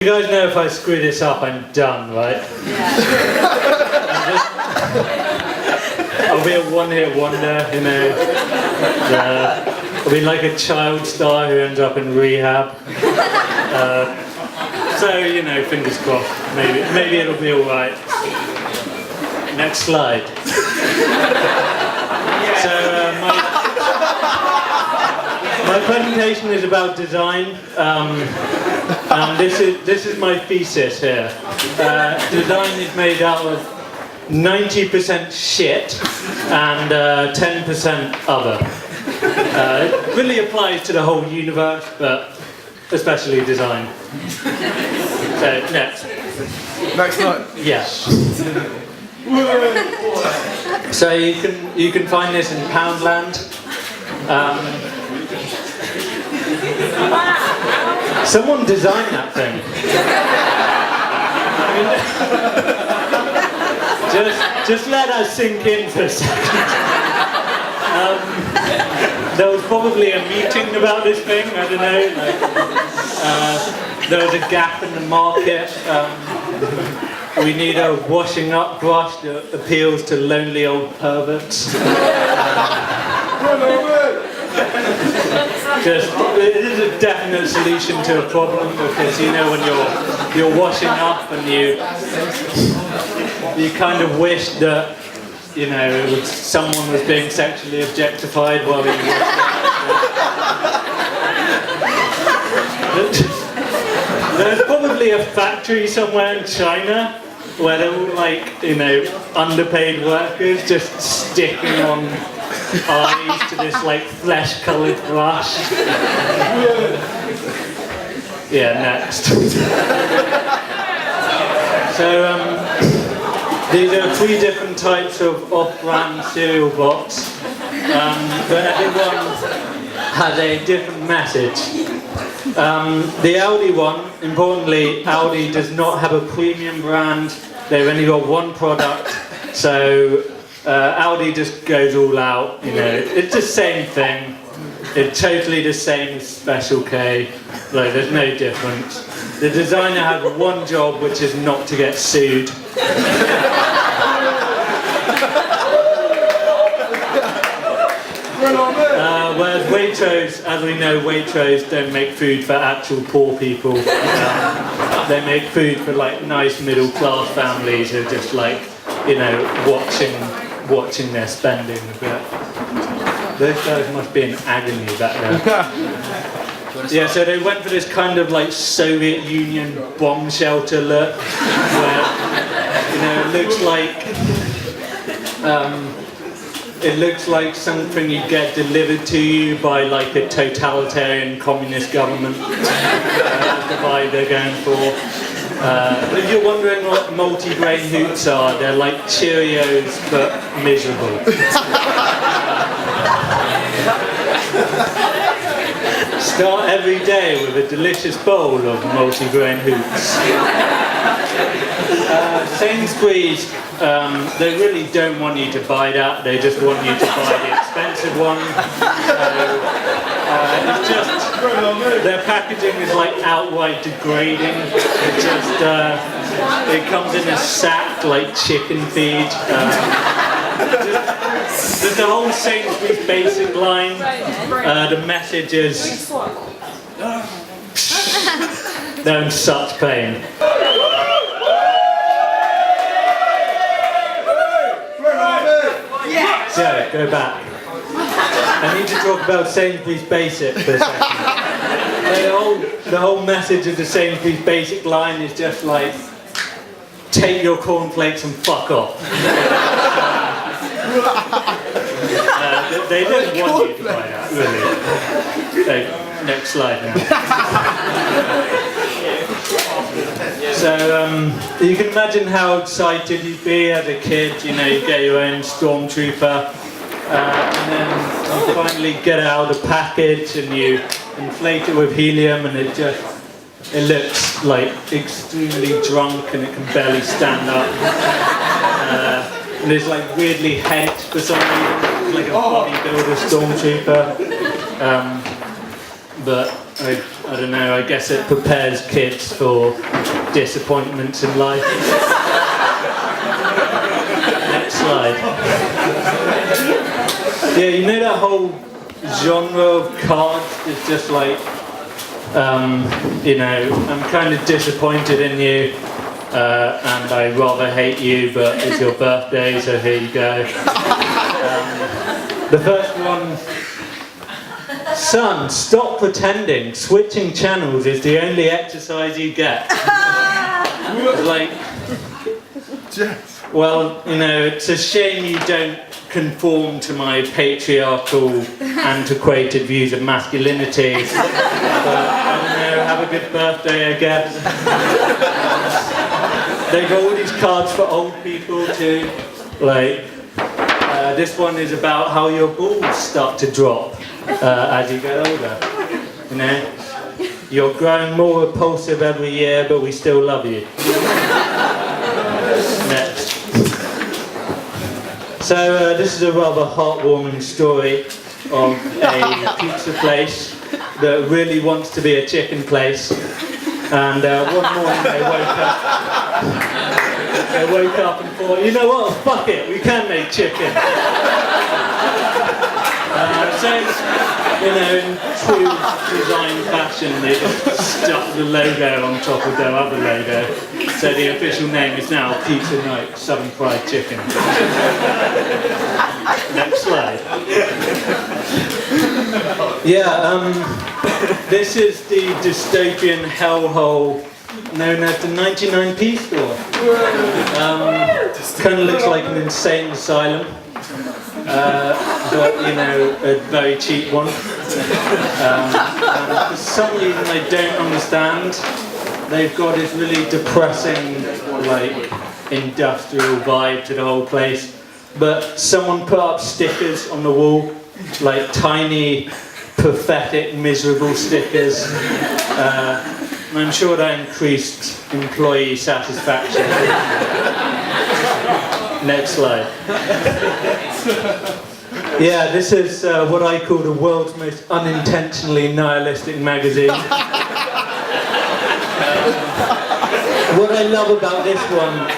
You guys know if I screw this up, I'm done, right? Yeah. I'll be a one-hit wonder, you know. I'll be like a child star who ends up in rehab. So, you know, fingers crossed. Maybe it'll be alright. Next slide. So, my presentation is about design. This is my thesis here. Design is made out of 90% shit and 10% other. It really applies to the whole universe, but especially design. So, next. Next slide. Yeah. So you can find this in Poundland. Someone designed that thing. I mean, just let that sink in for a second. There was probably a meeting about this thing. I don't know. There was a gap in the market. We need a washing up brush that appeals to lonely old perverts. It is a definite solution to a problem, because you know when you're washing up and you kind of wish that, you know, someone was being sexually objectified while being washed up. There's probably a factory somewhere in China where they're all like, you know, underpaid workers just sticking on eyes to this like flesh-coloured brush. Yeah, next. So these are 3 different types of off-brand cereal box, but everyone has a different message. The Audi one, importantly, Audi does not have a premium brand. They've only got one product, so Audi just goes all out. You know, it's the same thing. It's totally the same as Special K. Like, there's no difference. The designer has one job, which is not to get sued. Whereas Waitrose, as we know, Waitrose don't make food for actual poor people. They make food for like nice middle class families who are just like, you know, watching their spending a bit. Those guys must be in agony back there. Yeah, so they went for this kind of like Soviet Union bomb shelter look, where, you know, it looks like something you get delivered to you by like a totalitarian communist government. That's the vibe they're going for. If you're wondering what multi-grain hoots are, they're like Cheerios but miserable. Start every day with a delicious bowl of multi-grain hoots. Sainsbury's, they really don't want you to buy that, they just want you to buy the expensive one. It's just, their packaging is like outright degrading. It just, it comes in a sack like chicken feed. There's the whole Sainsbury's basic line. The message is, they're in such pain. So, go back. I need to talk about Sainsbury's Basic for a second. The whole message of the Sainsbury's Basic line is just like, take your cornflakes and fuck off. They don't want you to buy that, really. So, next slide now. So, you can imagine how excited you'd be as a kid, you know, you get your own stormtrooper, and then you finally get it out of the package and you inflate it with helium and it looks like extremely drunk and it can barely stand up. And it's like weirdly hench for some reason, it's like a bodybuilder stormtrooper. But I don't know, I guess it prepares kids for disappointments in life. Next slide. Yeah, you know that whole genre of cards is just like, you know, I'm kind of disappointed in you, and I rather hate you, but it's your birthday, so here you go. The first one, son, stop pretending. Switching channels is the only exercise you get. Like, well, you know, it's a shame you don't conform to my patriarchal, antiquated views of masculinity. But, I don't know, have a good birthday, I guess. They've got all these cards for old people too. Like, this one is about how your balls start to drop as you get older. You know, you're growing more repulsive every year, but we still love you. Next. So this is a rather heartwarming story of a pizza place that really wants to be a chicken place. And one morning they woke up and thought, you know what, fuck it, we can make chicken. So, you know, in true design fashion, they just stuck the logo on top of their other logo. So the official name is now Pizza Night Southern Fried Chicken. Next slide. Yeah, this is the dystopian hellhole known as the 99p store. Kind of looks like an insane asylum. But, you know, a very cheap one. And for some reason I don't understand, they've got this really depressing, like, industrial vibe to the whole place. But someone put up stickers on the wall, like tiny, pathetic, miserable stickers. And I'm sure that increased employee satisfaction. Next slide. Yeah, this is what I call the world's most unintentionally nihilistic magazine. What I love about this one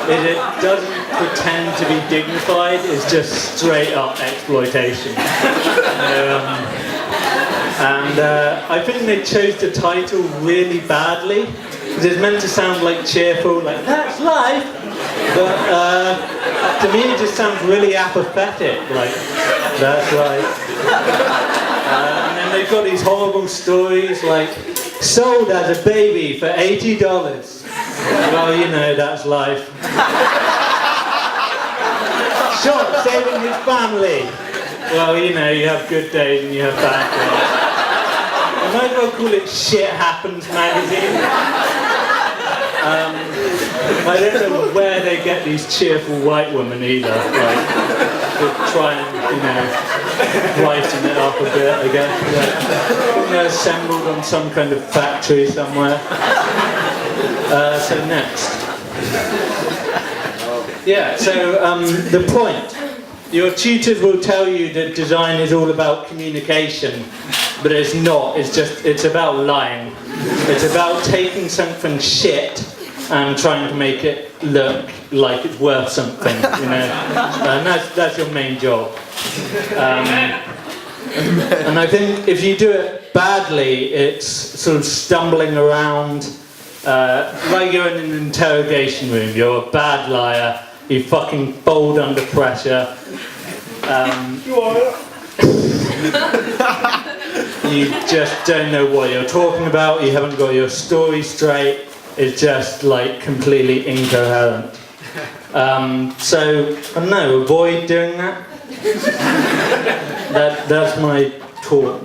is it doesn't pretend to be dignified, it's just straight up exploitation. And I think they chose the title really badly, because it's meant to sound like cheerful, like, that's life, but to me it just sounds really apathetic, like, that's life. And then they've got these horrible stories, like, sold as a baby for $80. Well, you know, that's life. Shot saving his family. Well, you know, you have good days and you have bad days. I might as well call it Shit Happens magazine. I don't know where they get these cheerful white women either. Like, to try and, you know, brighten it up a bit, I guess. Like, they're assembled on some kind of factory somewhere. So next. Yeah, so the point. Your tutors will tell you that design is all about communication, but it's not. It's about lying. It's about taking something shit and trying to make it look like it's worth something, you know. And that's your main job. And I think if you do it badly, it's sort of stumbling around. Like you're in an interrogation room, you're a bad liar, you fucking fold under pressure. You just don't know what you're talking about, you haven't got your story straight, it's just like completely incoherent. So, I don't know, avoid doing that. That's my talk.